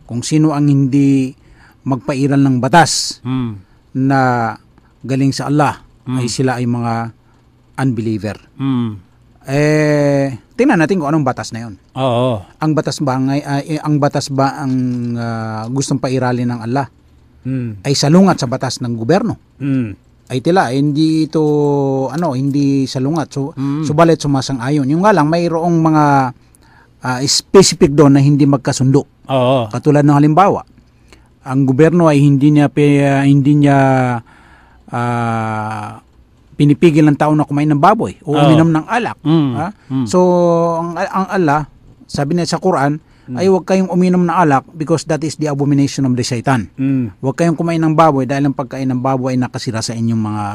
Kung sino ang hindi magpairal ng batas na galing sa Allah, ay sila ay mga unbeliever. Tingnan natin kung anong batas na 'yon. Oo. Ang batas ba ang gustong pairalin ng Allah ay salungat sa batas ng gobyerno? Ay tila hindi ito hindi salungat. Subalit sumasang-ayon. Yung nga lang mayroong mga specific doon na hindi magkasundo. Oo. Katulad ng halimbawa, ang gobyerno ay hindi niya pinipigil ng tao na kumain ng baboy o uminom ng alak. So ang Allah, sabi niya sa Quran, ay huwag kayong uminom ng alak because that is the abomination of the Satan. Huwag kayong kumain ng baboy dahil ang pagkain ng baboy ay nakasira sa inyong mga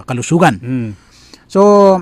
kalusugan. So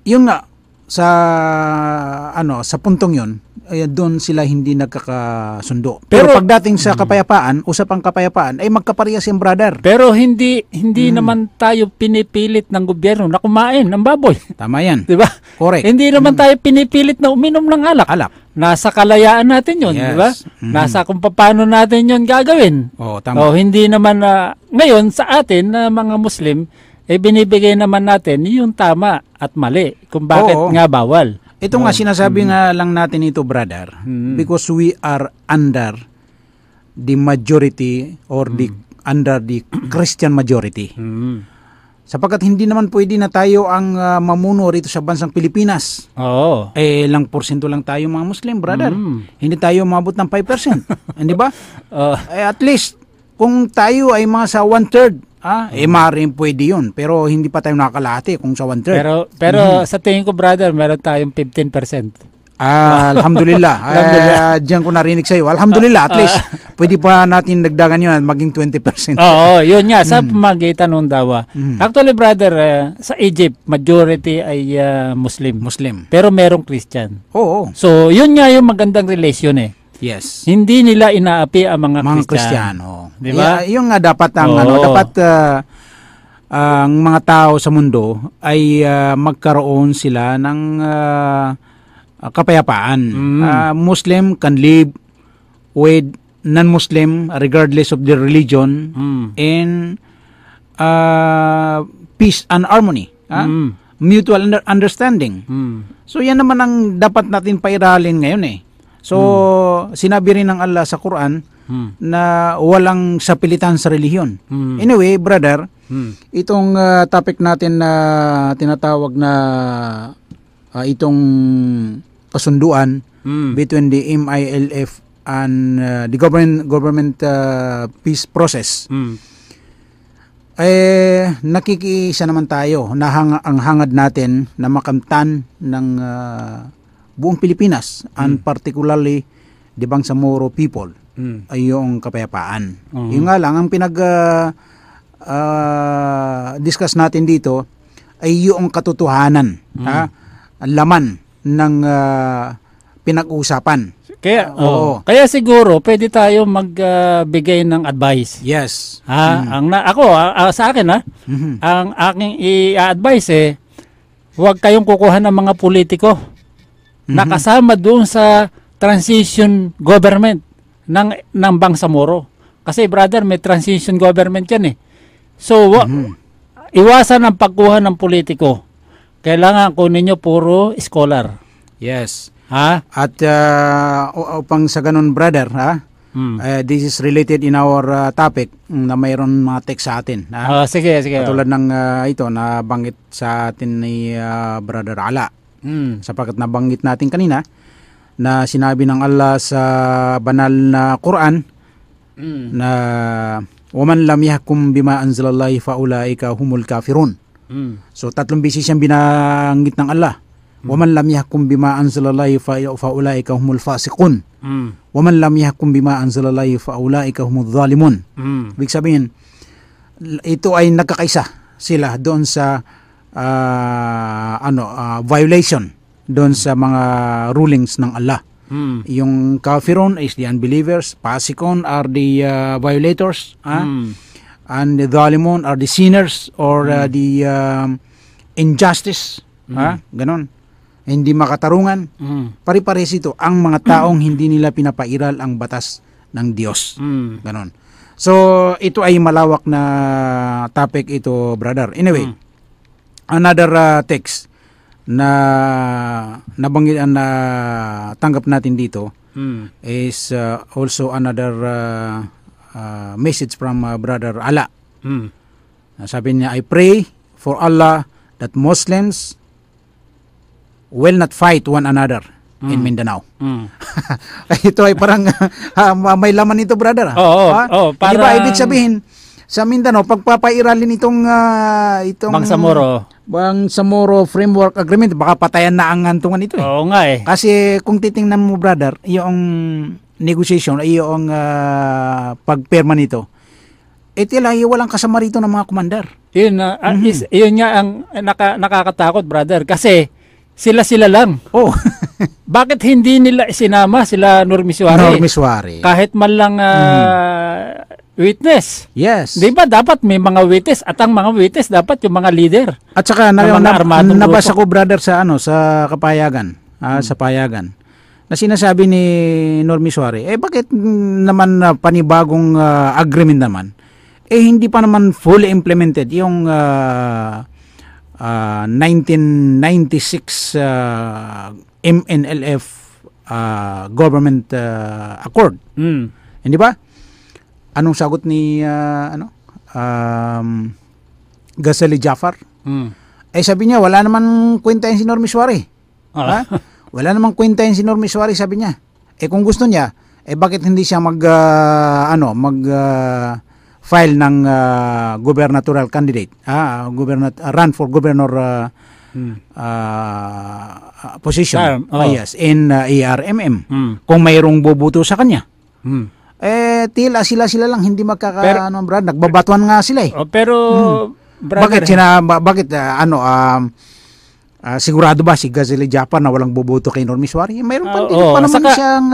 yun nga, sa puntong yun, doon sila hindi nagkakasundo. Pero pagdating sa kapayapaan, usapang kapayapaan, ay magkaparehas yung brother. Pero hindi naman tayo pinipilit ng gobyerno na kumain ng baboy. Tama yan. 'Di ba? Correct. Hindi naman tayo pinipilit na uminom ng alak. Nasa kalayaan natin 'yon, Yes. 'di ba? Nasa kung paano natin 'yon gagawin. Tama. Hindi naman ngayon sa atin na mga Muslim binibigay naman natin yung tama at mali kung bakit nga bawal. Ito nga sinasabi nga lang natin ito, brother, because we are under the majority or under the Christian majority. Sapagkat hindi naman pwede na tayo ang mamuno rito sa bansang Pilipinas. Oo. Lang porsyento lang tayo mga Muslim, brother. Hindi tayo umabot ng 5%. Hindi ba? At least, kung tayo ay mga sa 1/3, maaaring pwede yun. Pero hindi pa tayo nakakalahati kung sa 1/3. Pero sa tingin ko, brother, meron tayong 15%. Alhamdulillah. Diyan ko narinig sa'yo. Alhamdulillah, at least pwede pa natin dagdagan yun at maging 20%. Oo, yun nga. Sa pamagitan ng dawa. Actually, brother, sa Egypt, majority ay Muslim. Pero merong Christian. Oo. So, yun nga yung magandang relation Yes. Hindi nila inaapi ang mga Kristiyano. Di ba? Yung nga dapat ang mga tao sa mundo ay magkaroon sila ng kapayapaan. Muslim can live with non-Muslim regardless of their religion in peace and harmony. Mutual understanding. So yan naman ang dapat natin pairalin ngayon So, sinabi rin ng Allah sa Quran na walang sapilitan sa relihiyon. Anyway, brother, itong topic natin na tinatawag na itong kasunduan between the MILF and the government peace process, nakikiisa naman tayo na ang hangad natin na makamtan ng buong Pilipinas and particularly the Bangsamoro people ay yung kapayapaan. Yung nga lang, ang discuss natin dito ay yung katotohanan, ang laman ng pinag-uusapan. Kaya siguro pwede tayo magbigay ng advice. Yes. Sa akin ang aking i-advise huwag kayong kukuha ng mga politiko na kasama doon sa transition government ng Bangsamoro. Kasi brother, may transition government yan So, iwasan ang pagkuha ng politiko. Kailangan kunin nyo puro scholar. Yes. At upang sa ganun, brother, this is related in our topic na mayroon mga text sa atin. Sige. Katulad ng ito na banggit sa atin ni Brother Ala. Sapagkat nabanggit natin kanina na sinabi ng Allah sa banal na Quran na waman lam yahkum bima anzalallahi faulaika humul kafirun. So 3 beses siyang binanggit ng Allah. Waman lam yahkum bima anzalallahi faulaika humul fasiqun. Waman lam yahkum bima anzalallahi faulaika humudz zalimun. Ibig sabihin, ito ay nagkakaisa sila doon sa violation doon sa mga rulings ng Allah. Yung kafirun is the unbelievers, fasikun are the violators, and the zalimun are the sinners or the injustice, ganon. Hindi makatarungan. Pare-pares ito ang mga taong hindi nila pinapairal ang batas ng Diyos. Ganon. So, ito ay malawak na topic ito, brother. Anyway, another text na nabanggit na tanggap natin dito is also another message from Brother Ala. Sabi niya, I pray for Allah that Muslims will not fight one another in Mindanao. Ito ay parang may laman ito, brother. Parang diba, ibig sabihin sa Mindanao, pagpapairalin itong Bangsamoro Framework Agreement, baka patayan na ang antungan ito. Oo nga Kasi kung titingnan mo, brother, yung negotiation, yung pagperma nito, walang kasama rito ng mga komandar. Yun nga ang nakakatakot, brother, kasi sila lang. Bakit hindi nila isinama sila Normiswari? Kahit man lang witness. Yes. Di ba dapat may mga witness at ang mga witness dapat yung mga leader. At saka nabasa ko, brother, sa kapayagan, sa payagan, na sinasabi ni Normiswari, bakit naman panibagong agreement naman? Hindi pa naman fully implemented yung 1996 MNLF government accord. Hindi ba? Anong sagot ni Ghazali Jafar? Sabi niya, wala naman kwenta yung si Normiswari. Wala naman kwenta yung si Normiswari, sabi niya. Kung gusto niya, bakit hindi siya file ng gubernatorial candidate, run for governor position, yes, in ARMM, kung mayroong boboto sa kanya. Tila sila lang hindi brad, nagbabatuan nga sila pero brother, bakit sigurado ba si Ghazali Jafar na walang boboto kay Normiswari? Mayroon pa din pa naman siyang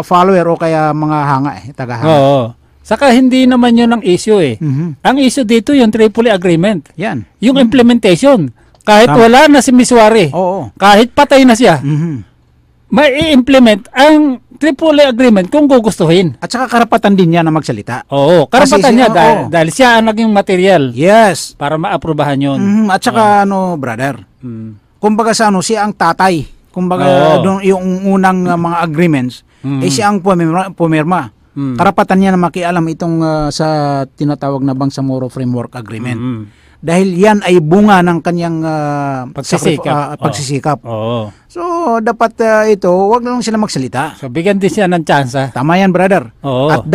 follower o kaya mga tagahanga. Saka hindi naman yun ang issue Ang issue dito yung Tripoli Agreement. Yan. Yung implementation. Kahit wala na si Miswari, kahit patay na siya, may i-implement ang Tripoli Agreement kung gugustuhin. At saka karapatan din niya na magsalita. Karapatan niya dahil siya ang naging material. Yes. Para maaprubahan yun. At saka brother, kumbaga siya ang tatay Kumbaga, doon yung unang mga agreements, siya ang pumirma. Karapatan niya na makialam itong sa tinatawag na Bangsamoro Framework Agreement. Dahil yan ay bunga ng kanyang pagsisikap. So, dapat ito, wag lang sila magsalita. So, bigyan din siya ng tsansa. Tama yan, brother. At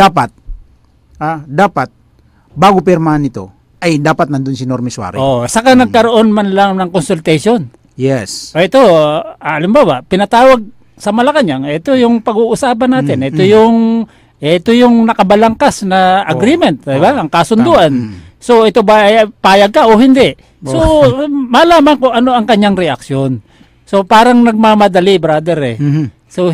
dapat, bago pirmahan ito, ay dapat nandun si Normie Suarez. Saka nagkaroon man lang ng consultation. Yes. Ito, alam ba, pinatawag sa Malacanang, ito yung pag-uusapan natin. Ito yung nakabalangkas na agreement, diba? Ang kasunduan. So, ito ba ay payag ka o hindi? So, malaman ko ano ang kanyang reaksyon. So, parang nagmamadali, brother So,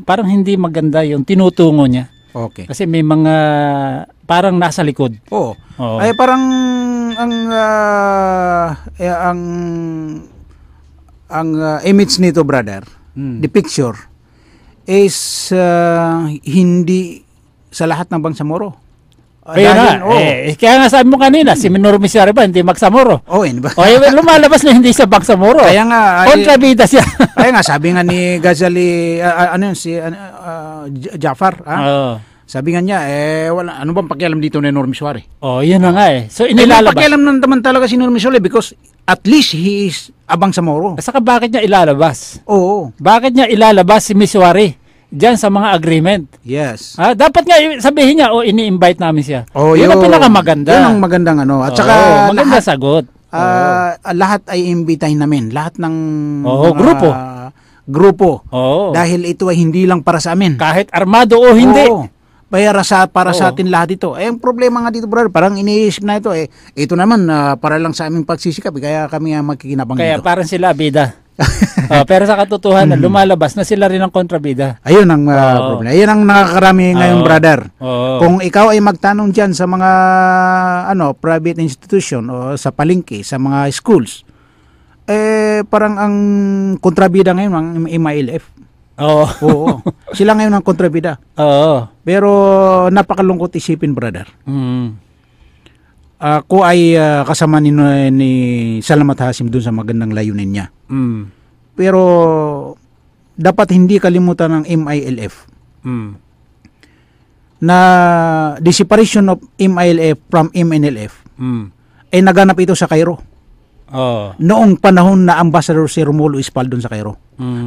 parang hindi maganda yung tinutungo niya. Okay. Kasi may mga parang nasa likod. Ay parang ang image nito, brother, the picture is hindi sa lahat ng Bangsamoro. Kaya nga sabi mo kanina, si Normie Suarez ba hindi Bangsamoro? Lumalabas na hindi sa Bangsamoro. Kaya nga, kontrabida siya. Kaya nga, sabi nga ni Ghazali, Jafar, sabi nga niya, wala, ano bang pakialam dito ni Normie Suarez? Yun na nga So, inilalabas. Pakialam naman talaga si Normie Suarez because at least he is a Bangsamoro. Saka bakit niya ilalabas? Bakit niya ilalabas si Miss Suarez diyan sa mga agreement? Yes. Dapat nga sabihin niya, ini-invite namin siya. Yun ang pinakamaganda. Yun ang magandang At saka maganda sagot. Lahat ay imbitahin namin. Lahat ng grupo. Dahil ito ay hindi lang para sa amin. Kahit armado o hindi. Para sa atin lahat ito. Ang problema nga dito, brother, parang iniisip na ito ito naman para lang sa aming pagsisikap, kaya kami makikinabang dito. Kaya parang sila bida. Pero sa katotohanan, lumalabas na sila rin ang kontrabida. Ayun ang problema. Ayun ang nakakarami ngayon, brother. Kung ikaw ay magtanong dyan sa mga private institution o sa palengke, sa mga schools, parang ang kontrabida ngayon ang MILF. Sila ngayon ang kontrabida. Pero napakalungkot isipin, brother. Ako ay kasama ni Salamat Hasim dun sa magandang layunin niya. Pero dapat hindi kalimutan ng MILF na the separation of MILF from MNLF ay naganap ito sa Cairo. Noong panahon na Ambassador si Romulo Ispal dun sa Cairo.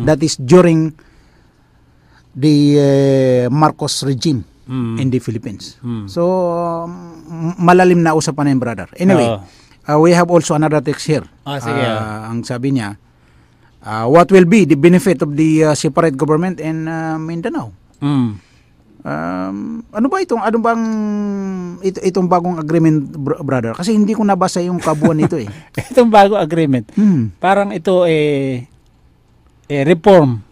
That is during the Marcos regime in the Philippines. So, malalim na usapan na yun, brother. Anyway, we have also another text here. Sige. Ang sabi niya, what will be the benefit of the separate government in Mindanao? Itong bagong agreement, brother? Kasi hindi ko nabasa yung kabuuan nito Itong bagong agreement, parang ito reform.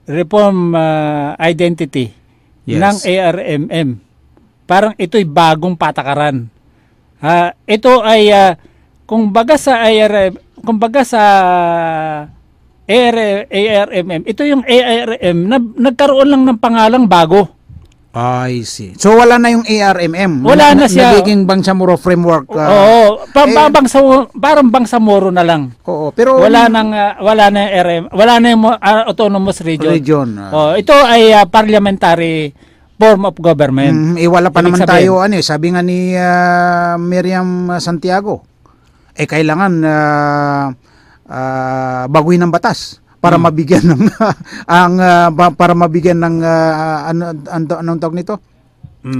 Reform identity ng ARMM. Parang ito'y bagong patakaran. Ito ay kumbaga sa ARMM, ito yung ARM na nagkaroon lang ng pangalang bago. I see. So wala na yung ARMM. Wala na siya. Nagiging Bangsamoro Framework. Parang Bangsamoro na lang. Pero wala na RM, wala na yung autonomous region. Ito ay parliamentary form of government. Wala pa naman tayo sabi nga ni Miriam Santiago. Kailangan baguhin ng batas para mabigyan ng anong tawag nito?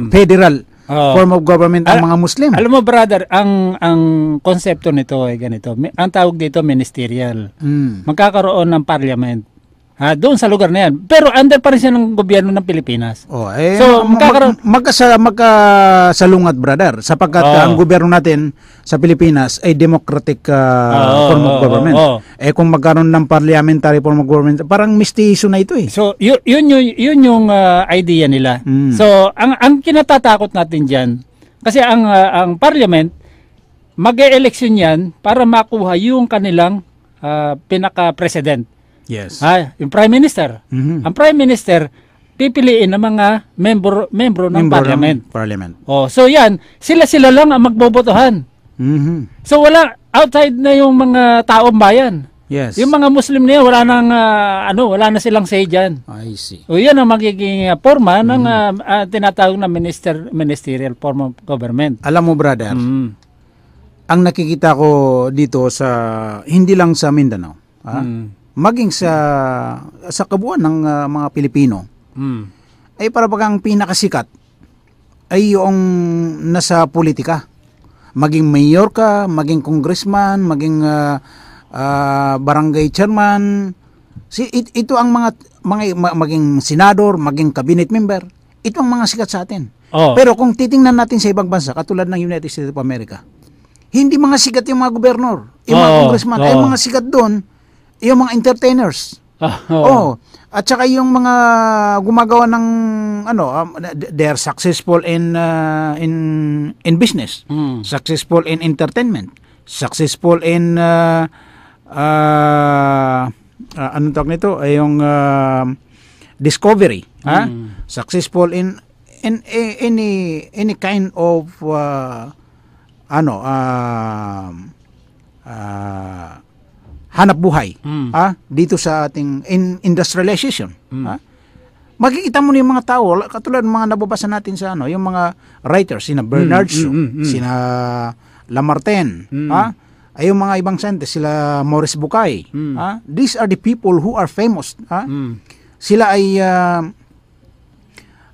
Federal form of government ang mga Muslim. Alam mo, brother, ang konsepto nito ay ganito. Ang tawag dito ministerial. Magkakaroon ng parliament. Doon sa lugar na yan. Pero under pa rin siya ng gobyerno ng Pilipinas. So, magkasalungat, brother, sapagkat ang gobyerno natin sa Pilipinas ay democratic form of government. Kung magkaroon ng parliamentary form of government, parang mistiso na ito So, yun yung idea nila. So, ang kinatatakot natin dyan, kasi ang parliament, mag-e-eleksyon yan para makuha yung kanilang pinaka-president. Yes. Yung Prime Minister. Ang Prime Minister, pipiliin ng mga membro ng Parliament. Parliament. So yan, sila lang ang magbobotohan. So outside na yung mga taong bayan. Yes. Yung mga Muslim na yan, wala na silang say dyan. I see. O yan ang magiging forma ng tinatawag na ministerial form of government. Alam mo, brother, Mm. ang nakikita ko dito hindi lang sa Mindanao, maging sa kabuuan ng mga Pilipino, ay para bagang pinakasikat ay yung nasa politika. Maging mayor ka, maging congressman, maging barangay chairman, ito ang maging senador, maging cabinet member, ito ang mga sikat sa atin. Oh. Pero kung titingnan natin sa ibang bansa, katulad ng United States of America, hindi mga sikat yung mga gobernador, yung mga congressman, ay mga sikat doon, yung mga entertainers. At saka yung mga gumagawa ng they're successful in business, successful in entertainment, successful in anong tawag nito ay yung discovery, successful in any kind of hanap buhay dito sa ating industrialization. Makikita mo na yung mga tao, katulad ng mga nababasa natin sa yung mga writers, sina Bernard Shaw, sina Lamartine, ay yung mga ibang scientists, sila Maurice Bucay. These are the people who are famous. Sila ay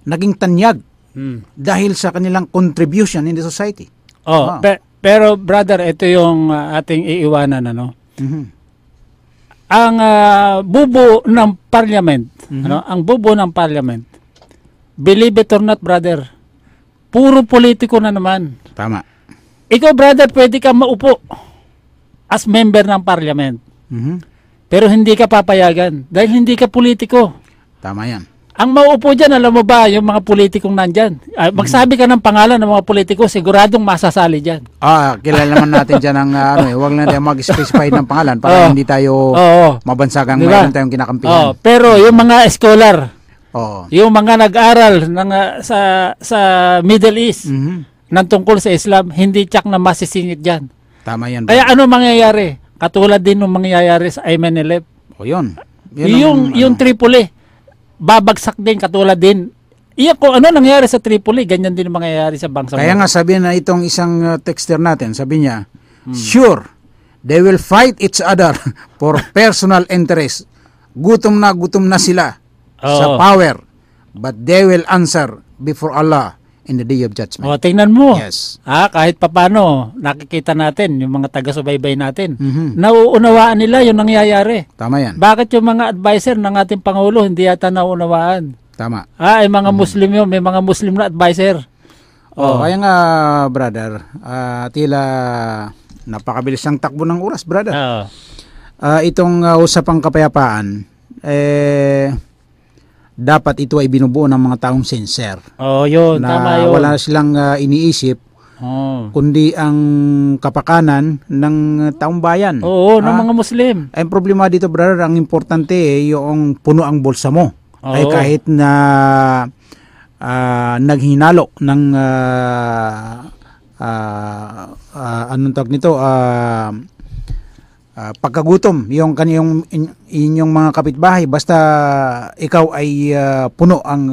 naging tanyag dahil sa kanilang contribution in the society. Pero brother, ito yung ating iiwanan, ang bubo ng parliament, ang bubo ng parliament, believe it or not, brother, puro politiko na naman. Tama. Ikaw, brother, pwede ka maupo as member ng parliament. Pero hindi ka papayagan dahil hindi ka politiko. Tama yan. Ang mauupo dyan, alam mo ba, yung mga politikong nandyan. Magsabi ka ng pangalan ng mga politiko, siguradong masasali dyan. Kilala naman natin dyan ang huwag na tayo mag-specify ng pangalan para hindi tayo mabansagang diba? mayroon tayong kinakampihan. Pero yung mga scholar, yung mga nag-aral sa Middle East, ng tungkol sa Islam, hindi tsak na masisingit dyan. Tama yan. Kaya ano mangyayari? Katulad din ng mangyayari sa Ayman 11. Yun. Yung Tripoli, babagsak din, katulad din. Kung ano nangyari sa Tripoli, ganyan din mangyayari sa Bangsamoro. Kaya nga sabi na itong isang texter natin, sabi niya, sure, they will fight each other for personal interest. Gutom na sila sa power, but they will answer before Allah in the day of judgment. Tingnan mo. Yes. Kahit papano, nakikita natin, yung mga taga-subaybay natin, nauunawaan nila yung nangyayari. Tama yan. Bakit yung mga advisor ng ating Pangulo hindi yata nauunawaan? Tama. Ay mga Muslim yun, may mga Muslim na advisor. Kaya nga, brother, tila napakabilis ang takbo ng oras, brother. Itong usapang kapayapaan, dapat ito ay binubuo ng mga taong sincere. Yun, tama yun. Wala silang iniisip, kundi ang kapakanan ng taong bayan. Ng mga Muslim. Ang problema dito, brother, ang importante yung puno ang bulsa mo. Ay kahit na naghinalo ng anong tawag nito, pagkagutom yung inyong mga kapitbahay, basta ikaw ay puno ang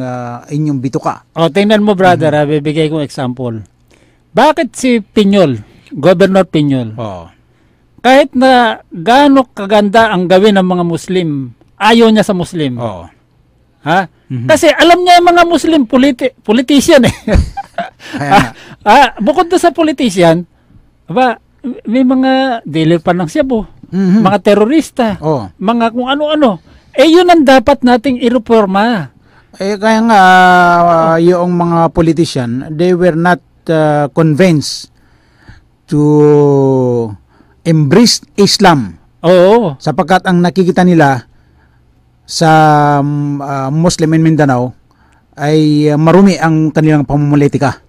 inyong bituka. Tingnan mo, brother, bibigay kong example. Bakit si Piñol, Governor Piñol, kahit na gaano kaganda ang gawin ng mga Muslim, ayaw niya sa Muslim? Kasi alam niya yung mga Muslim politician eh. Bukod doon sa politician, may mga dealer pa ng Cebu, mga terorista, mga kung ano-ano. Yun ang dapat nating ireforma. Kaya nga, yung mga politician, they were not convinced to embrace Islam. Sapagkat ang nakikita nila sa Muslim in Mindanao ay marumi ang kanilang pamumulitika.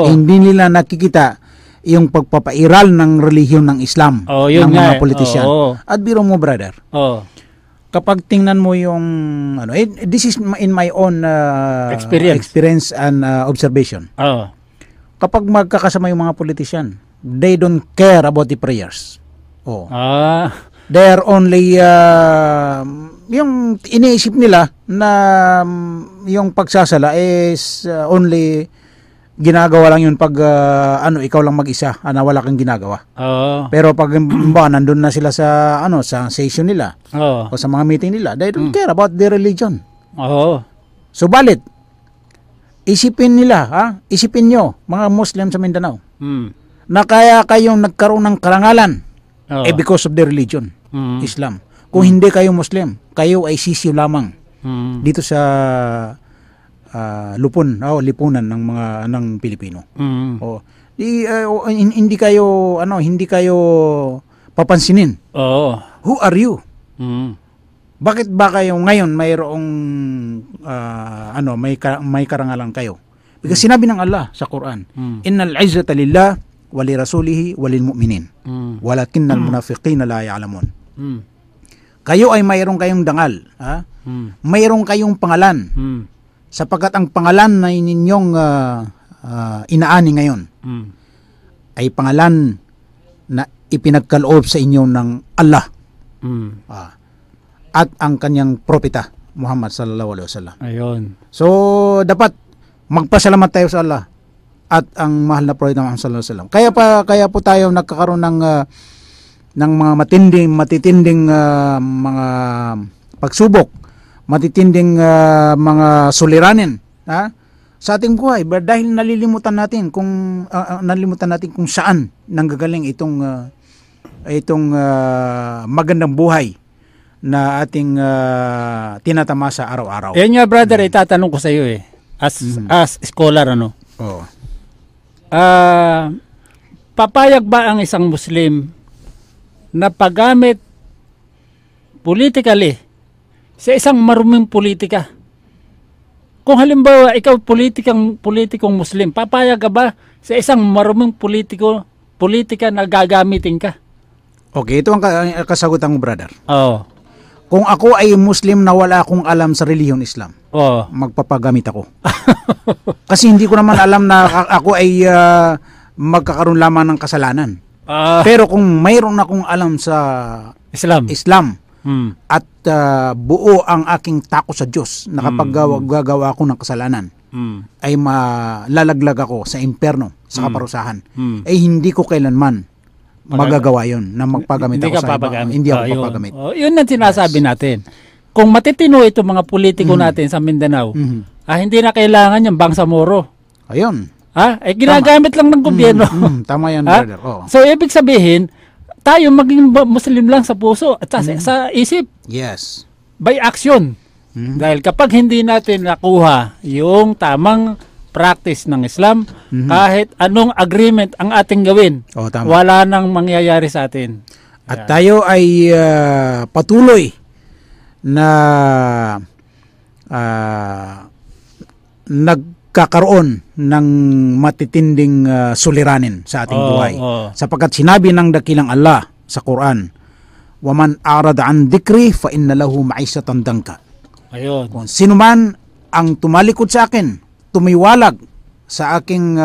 Hindi nila nakikita yung pagpapairal ng relihiyon ng Islam ng mga politisyan. At biro mo, brother, kapag tingnan mo yung this is in my own experience and observation. Kapag magkakasama yung mga politisyan, they don't care about the prayers. Oh. They're only yung iniisip nila na yung pagsasala is only ginagawa lang yun pag ikaw lang mag-isa, na wala kang ginagawa. Pero pag nandun na sila sa sa session nila o sa mga meeting nila, they don't care about their religion. Subalit isipin nyo mga Muslim sa Mindanao na kaya kayong nagkaroon ng karangalan because of their religion, Islam. Kung hindi kayo Muslim, kayo ay sisiw lamang dito sa lipunan ng mga Pilipino. Hindi kayo papansinin. Who are you? Bakit ba kayo ngayon mayroong may karangalan kayo? Because sinabi ng Allah sa Quran, innal izzata lillah wa li rasulihi wa lil mu'minin. Walakinnal munafiqina la ya'lamun. Kayo ay mayroong kayong dangal, mayroong kayong pangalan, sapagkat ang pangalan na ninyong inaani ngayon ay pangalan na ipinagkaloob sa inyo ng Allah at ang kanyang propeta Muhammad sallallahu alaihi wasallam. Ayun. So dapat magpasalamat tayo sa Allah at ang mahal na propeta Muhammad sallallahu alaihi wasallam. Kaya po tayo nagkakaroon ng mga matitinding mga pagsubok, matitinding mga suliranin sa ating buhay dahil nalilimutan natin kung saan nanggagaling itong magandang buhay na ating tinatamasa araw-araw. Yan nga brother, itatanong ko sa iyo as scholar papayag ba ang isang Muslim na paggamit politically sa isang maruming politika? Kung halimbawa ikaw politikong Muslim, papayag ka ba sa isang maruming politika na gagamitin ka? Okay, ito ang kasagutan mo, brother. Kung ako ay Muslim na wala akong alam sa relihiyon Islam, magpapagamit ako. Kasi hindi ko naman alam na ako ay magkakaroon lamang ng kasalanan. Pero kung mayroon akong alam sa Islam at buo ang aking takot sa Diyos na kapag gagawa ako ng kasalanan ay malalaglag ako sa impyerno, sa kaparusahan, ay hindi ko kailanman magagawa yun na magpagamit ako sa iba. Hindi ako papagamit. Yun ang sinasabi natin. Kung matitino itong mga politiko natin sa Mindanao, hindi na kailangan yung Bangsamoro. Ayun. Ginagamit lang ng gobyerno. Tama yan, brother. So, ibig sabihin, tayo maging Muslim lang sa puso at sa isip. Yes. By action. Dahil kapag hindi natin nakuha yung tamang practice ng Islam, kahit anong agreement ang ating gawin, wala nang mangyayari sa atin. At tayo ay patuloy na nagkakaroon ng matitinding suliranin sa ating buhay. Sapagkat sinabi ng dakilang Allah sa Quran, "Waman arada an dhikri fa inna lahu ma'isatan danka." Ayun. Kung sino man ang tumalikod sa akin, tumiwalag sa aking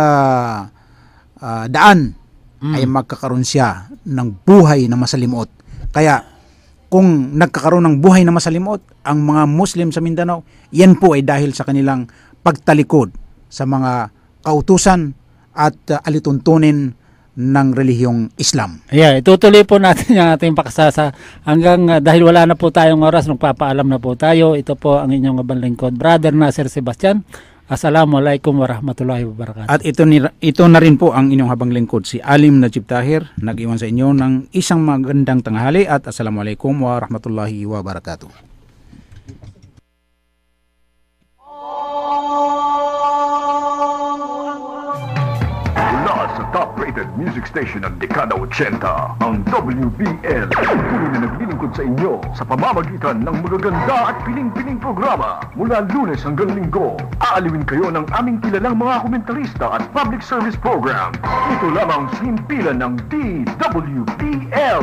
daan, ay magkakaroon siya ng buhay na masalimuot. Kaya kung nagkakaroon ng buhay na masalimuot ang mga Muslim sa Mindanao, yan po ay dahil sa kanilang pagtalikod sa mga kautusan at alituntunin ng relihiyong Islam. Itutuloy po natin yung ating paksasa hanggang dahil wala na po tayong oras, nagpapaalam na po tayo. Ito po ang inyong abang lingkod, Brother Nasir Sebastian. Assalamualaikum warahmatullahi wabarakatuh. At ito na rin po ang inyong habang lingkod, si Alim Najib Tahir, nag-iwan sa inyo ng isang magandang tanghali at assalamualaikum warahmatullahi wabarakatuh. Mula sa top-rated music station ng Dekada 80, ang WBL. Tuloy na naglilingkod sa inyo sa pamamagitan ng magaganda at piling-piling programa. Mula Lunes hanggang Linggo, aaliwin kayo ng aming kilalang mga komentarista at public service program. Ito lamang sa himpilan ng DWBL.